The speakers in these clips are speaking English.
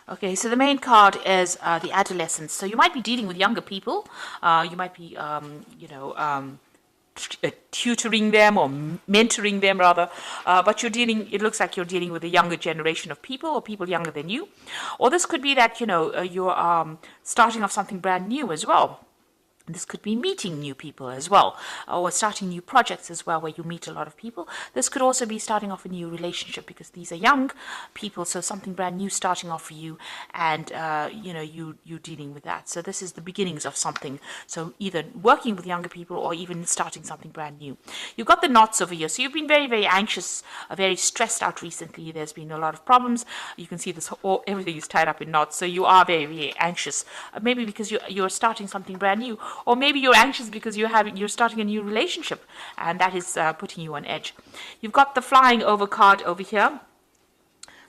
Okay, so the main card is the adolescence. So you might be dealing with younger people. You might be, tutoring them or mentoring them rather, but it looks like you're dealing with a younger generation of people or people younger than you. Or this could be that, you're starting off something brand new as well. This could be meeting new people as well, or starting new projects as well, where you meet a lot of people. This could also be starting off a new relationship, because these are young people, so something brand new starting off for you, and you dealing with that. So this is the beginnings of something. So either working with younger people or even starting something brand new. You've got the knots over here, so you've been very, very anxious, very stressed out recently. There's been a lot of problems. You can see this everything is tied up in knots, so you are very, very anxious. Maybe because you're starting something brand new. Or maybe you're anxious because you're starting a new relationship, and that is putting you on edge. You've got the flying over card over here.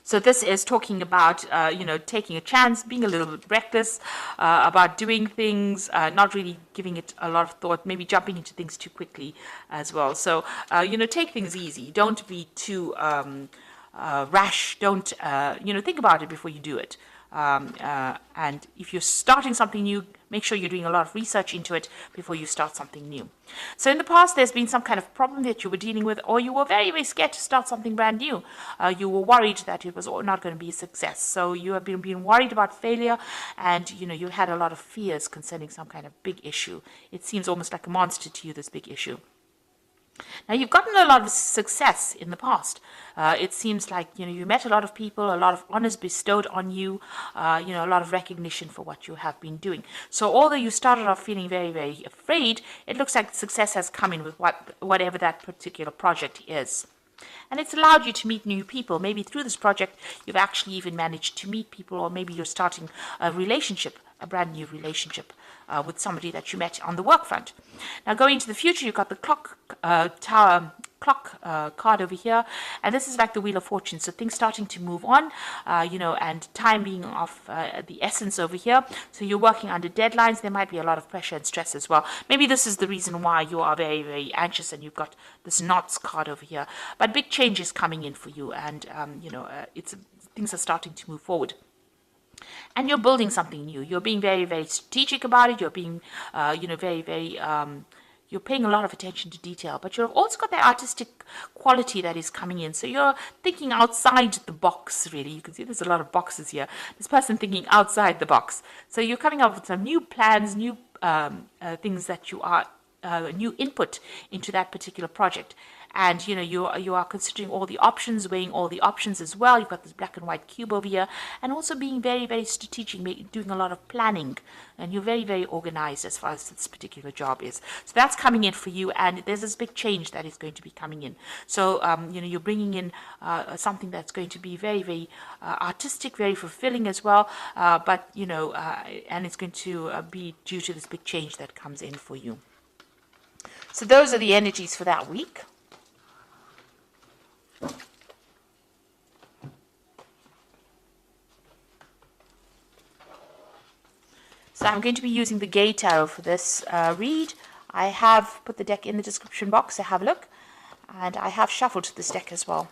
So this is talking about, taking a chance, being a little bit reckless, about doing things, not really giving it a lot of thought, maybe jumping into things too quickly as well. So, take things easy. Don't be too rash. Don't, think about it before you do it. And if you're starting something new, make sure you're doing a lot of research into it before you start something new. So in the past, there's been some kind of problem that you were dealing with, or you were very, very scared to start something brand new. You were worried that it was not going to be a success. So you have been worried about failure, and you had a lot of fears concerning some kind of big issue. It seems almost like a monster to you, this big issue. Now, you've gotten a lot of success in the past. It seems like, you met a lot of people, a lot of honors bestowed on you, a lot of recognition for what you have been doing. So although you started off feeling very, very afraid, it looks like success has come in with whatever that particular project is. And it's allowed you to meet new people. Maybe through this project, you've actually even managed to meet people, or maybe you're starting a relationship, a brand new relationship with somebody that you met on the work front. Now, going into the future, you've got the clock card over here, and this is like the Wheel of Fortune. So things starting to move on, and time being of the essence over here. So you're working under deadlines. There might be a lot of pressure and stress as well. Maybe this is the reason why you are very, very anxious, and you've got this knots card over here. But big change is coming in for you, and things are starting to move forward. And you're building something new. You're being very, very strategic about it. You're being, very, very, you're paying a lot of attention to detail. But you've also got that artistic quality that is coming in. So you're thinking outside the box, really. You can see there's a lot of boxes here. This person thinking outside the box. So you're coming up with some new plans, new things that you are, new input into that particular project. And you are considering all the options, weighing all the options as well. You've got this black and white cube over here, and also being very, very strategic, doing a lot of planning, and you're very, very organized as far as this particular job is. So that's coming in for you, and there's this big change that is going to be coming in. So you're bringing in something that's going to be very, very artistic, very fulfilling as well. But and it's going to be due to this big change that comes in for you. So those are the energies for that week. So I'm going to be using the Gay Tarot for this read. I have put the deck in the description box to have a look, and I have shuffled this deck as well.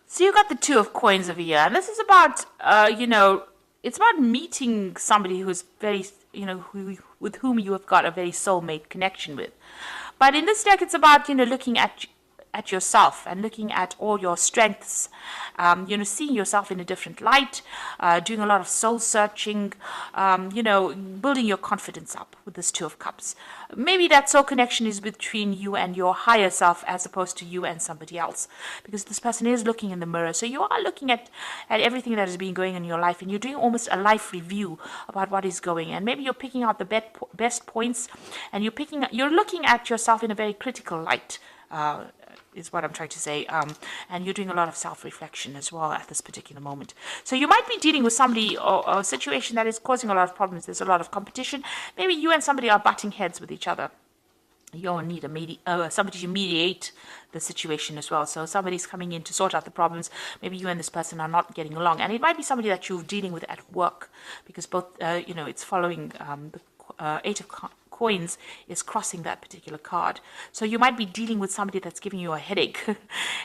So you got the Two of Coins over here, and this is about, it's about meeting somebody who's very, with whom you have got a very soulmate connection with. But in this deck, it's about, looking at yourself and looking at all your strengths, seeing yourself in a different light, doing a lot of soul searching, building your confidence up with this Two of Cups. Maybe that soul connection is between you and your higher self as opposed to you and somebody else, because this person is looking in the mirror. So you are looking at everything that has been going on in your life, and you're doing almost a life review about what is going. And maybe you're picking out the best points, and you're looking at yourself in a very critical light. is what I'm trying to say. And you're doing a lot of self-reflection as well at this particular moment. So you might be dealing with somebody or a situation that is causing a lot of problems. There's a lot of competition. Maybe you and somebody are butting heads with each other. You'll need somebody to mediate the situation as well. So somebody's coming in to sort out the problems. Maybe you and this person are not getting along, and it might be somebody that you're dealing with at work, because both, it's following the Eight of Coins is crossing that particular card. So you might be dealing with somebody that's giving you a headache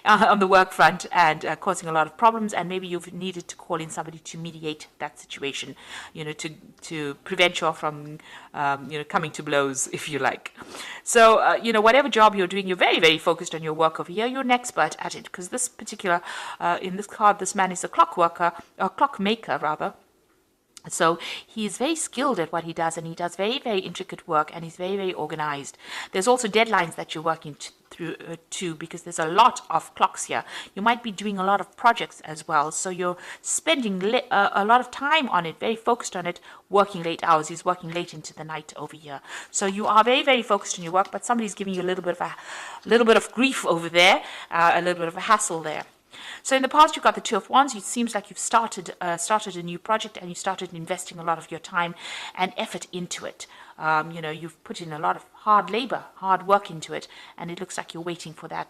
on the work front and causing a lot of problems, and maybe you've needed to call in somebody to mediate that situation, to prevent you from, coming to blows, if you like. So, whatever job you're doing, you're very, very focused on your work over here. You're an expert at it, because this particular, in this card, this man is a clockmaker rather. So he is very skilled at what he does, and he does very, very intricate work, and he's very, very organized. There's also deadlines that you're working through to, because there's a lot of clocks here. You might be doing a lot of projects as well, so you're spending a lot of time on it, very focused on it, working late hours. He's working late into the night over here. So you are very, very focused on your work, but somebody's giving you a little bit of grief over there, a little bit of a hassle there. So in the past, you've got the Two of Wands. It seems like you've started a new project, and you started investing a lot of your time and effort into it. You've put in a lot of hard labor, hard work into it, and it looks like you're waiting for that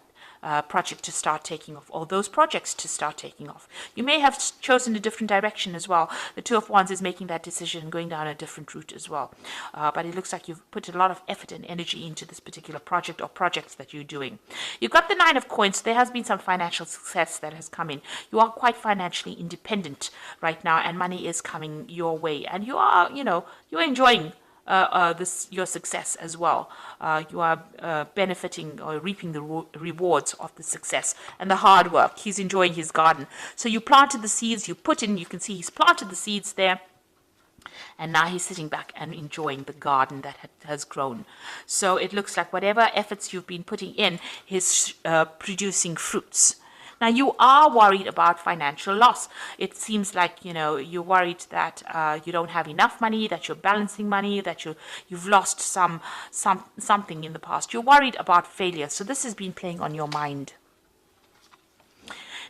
project to start taking off, or those projects to start taking off. You may have chosen a different direction as well. The Two of Wands is making that decision, going down a different route as well. But it looks like you've put a lot of effort and energy into this particular project or projects that you're doing. You've got the Nine of Coins. So there has been some financial success that has come in. You are quite financially independent right now, and money is coming your way, and you are, you're enjoying your success as well. You are benefiting or reaping the rewards of the success and the hard work. He's enjoying his garden. So you planted the seeds, you can see he's planted the seeds there, and now he's sitting back and enjoying the garden that has grown. So it looks like whatever efforts you've been putting in is producing fruits. Now, you are worried about financial loss. It seems like, you're worried that you don't have enough money, that you're balancing money, that you've lost something in the past. You're worried about failure. So this has been playing on your mind.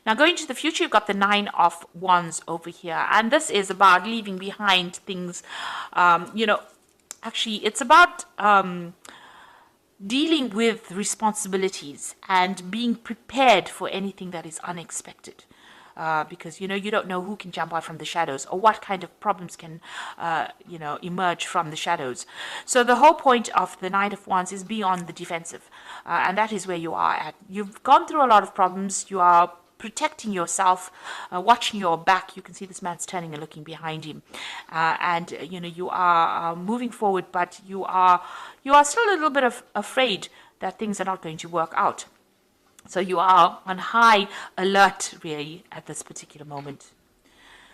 Now, going to the future, you've got the Nine of Wands over here. And this is about leaving behind things. Actually, it's about dealing with responsibilities and being prepared for anything that is unexpected. Because, you don't know who can jump out from the shadows, or what kind of problems can, emerge from the shadows. So the whole point of the Nine of Wands is be on the defensive. And that is where you are at. You've gone through a lot of problems. You are protecting yourself, watching your back. You can see this man's turning and looking behind him, and you are moving forward, but you are still a little bit afraid that things are not going to work out. So you are on high alert really at this particular moment.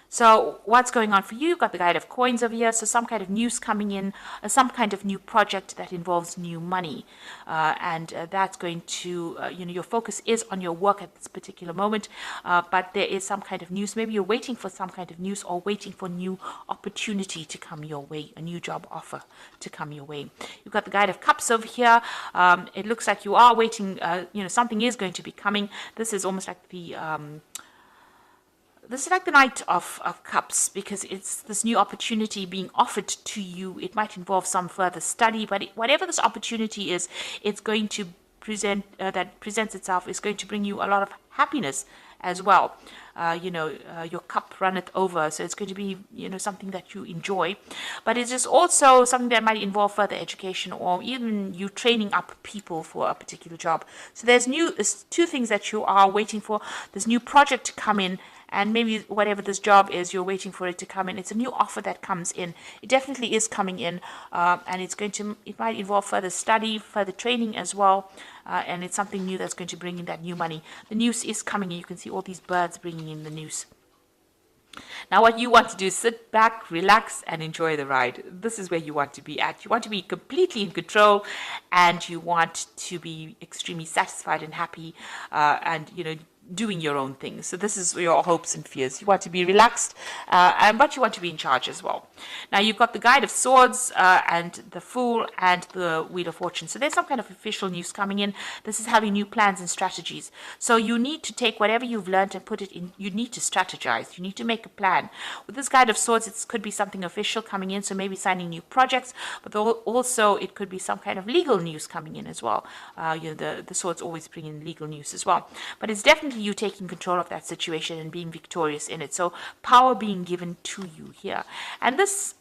So what's going on for you? You've got the Knight of Coins over here. So some kind of news coming in, some kind of new project that involves new money. And that's going to, your focus is on your work at this particular moment. But there is some kind of news. Maybe you're waiting for some kind of news, or waiting for new opportunity to come your way, a new job offer to come your way. You've got the Knight of Cups over here. It looks like you are waiting, something is going to be coming. This is almost like this is like the Knight of Cups, because it's this new opportunity being offered to you. It might involve some further study, but whatever this opportunity is, it's going to presents itself, is going to bring you a lot of happiness as well. Your cup runneth over, so it's going to be, something that you enjoy. But it is also something that might involve further education, or even you training up people for a particular job. So there's two things that you are waiting for. There's new project to come in, and maybe whatever this job is, you're waiting for it to come in. It's a new offer that comes in. It definitely is coming in, and it might involve further study, further training as well, and it's something new that's going to bring in that new money. The news is coming in. You can see all these birds bringing in the news. Now, what you want to do is sit back, relax, and enjoy the ride. This is where you want to be at. You want to be completely in control, and you want to be extremely satisfied and happy, and doing your own thing. So this is your hopes and fears. You want to be relaxed, but you want to be in charge as well. Now you've got the Guide of Swords and the Fool and the Wheel of Fortune. So there's some kind of official news coming in. This is having new plans and strategies. So you need to take whatever you've learned and put it in. You need to strategize. You need to make a plan. With this Guide of Swords, it could be something official coming in. So maybe signing new projects, but also it could be some kind of legal news coming in as well. The swords always bring in legal news as well. But it's definitely you taking control of that situation and being victorious in it. So power being given to you here. And this,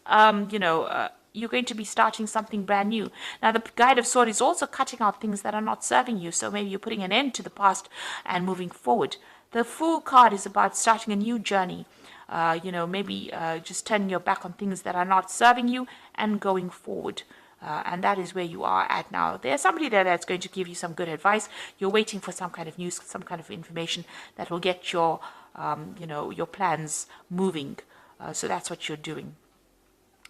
you're going to be starting something brand new. Now, the Guide of Sword is also cutting out things that are not serving you. So maybe you're putting an end to the past and moving forward. The Fool card is about starting a new journey. Maybe just turning your back on things that are not serving you and going forward. And that is where you are at now. There's somebody there that's going to give you some good advice. You're waiting for some kind of news, some kind of information that will get your, your plans moving. So that's what you're doing.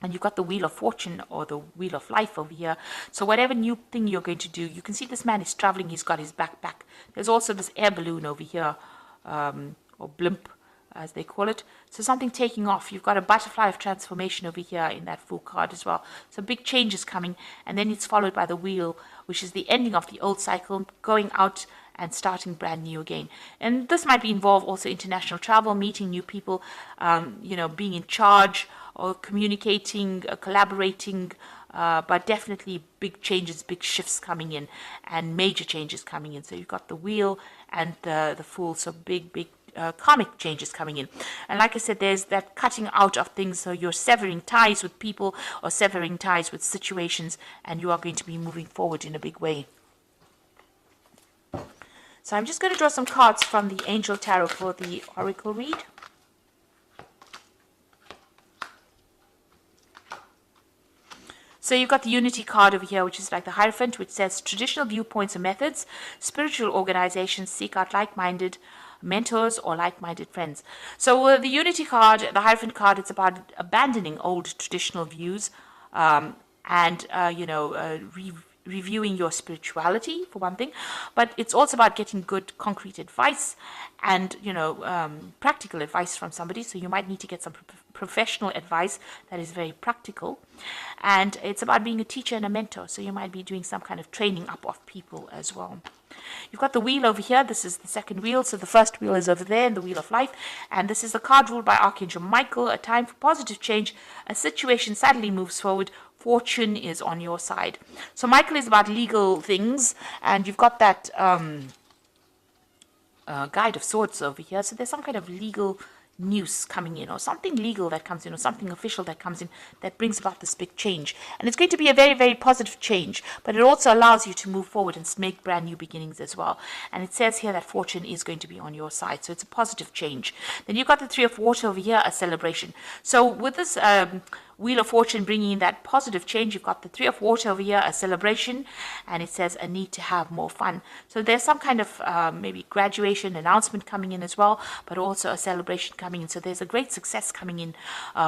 And you've got the Wheel of Fortune or the Wheel of Life over here. So whatever new thing you're going to do, you can see this man is traveling. He's got his backpack. There's also this air balloon over here, or blimp, as they call it. So something taking off. You've got a butterfly of transformation over here in that Fool card as well. So big changes coming, and then it's followed by the Wheel, which is the ending of the old cycle, going out and starting brand new again. And this might involve also international travel, meeting new people, being in charge or communicating, collaborating, but definitely big changes, big shifts coming in, and major changes coming in. So you've got the Wheel and the Fool, so big karmic changes coming in. And like I said, there's that cutting out of things. So you're severing ties with people or severing ties with situations, and you are going to be moving forward in a big way. So I'm just going to draw some cards from the Angel Tarot for the Oracle read. So you've got the Unity card over here, which is like the Hierophant, which says traditional viewpoints and methods, spiritual organizations seek out like-minded mentors or like-minded friends. So the Unity card, the Hierophant card, it's about abandoning old traditional views reviewing your spirituality, for one thing, but it's also about getting good concrete advice and practical advice from somebody. So you might need to get some professional advice that is very practical, and it's about being a teacher and a mentor. So you might be doing some kind of training up of people as well. You've got the Wheel over here. This is the second wheel. So the first wheel is over there in the Wheel of Life. And this is the card ruled by Archangel Michael. A time for positive change. A situation suddenly moves forward. Fortune is on your side. So Michael is about legal things. And you've got that Guide of Swords over here. So there's some kind of legal news coming in, or something legal that comes in, or something official that comes in that brings about this big change. And it's going to be a very, very positive change, but it also allows you to move forward and make brand new beginnings as well. And it says here that fortune is going to be on your side, so it's a positive change. Then you've got the Three of Water over here, a celebration. So with this Wheel of Fortune bringing in that positive change, you've got the Three of Water over here, a celebration, and it says a need to have more fun. So there's some kind of maybe graduation announcement coming in as well, but also a celebration coming in. So there's a great success coming in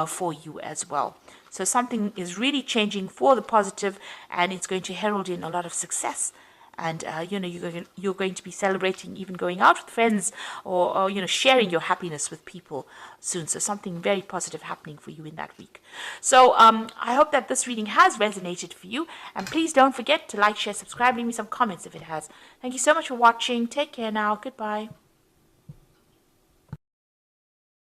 for you as well. So something is really changing for the positive, and it's going to herald in a lot of success. And you're going to be celebrating, even going out with friends, or sharing your happiness with people soon. So something very positive happening for you in that week. So I hope that this reading has resonated for you. And please don't forget to like, share, subscribe, leave me some comments if it has. Thank you so much for watching. Take care now. Goodbye.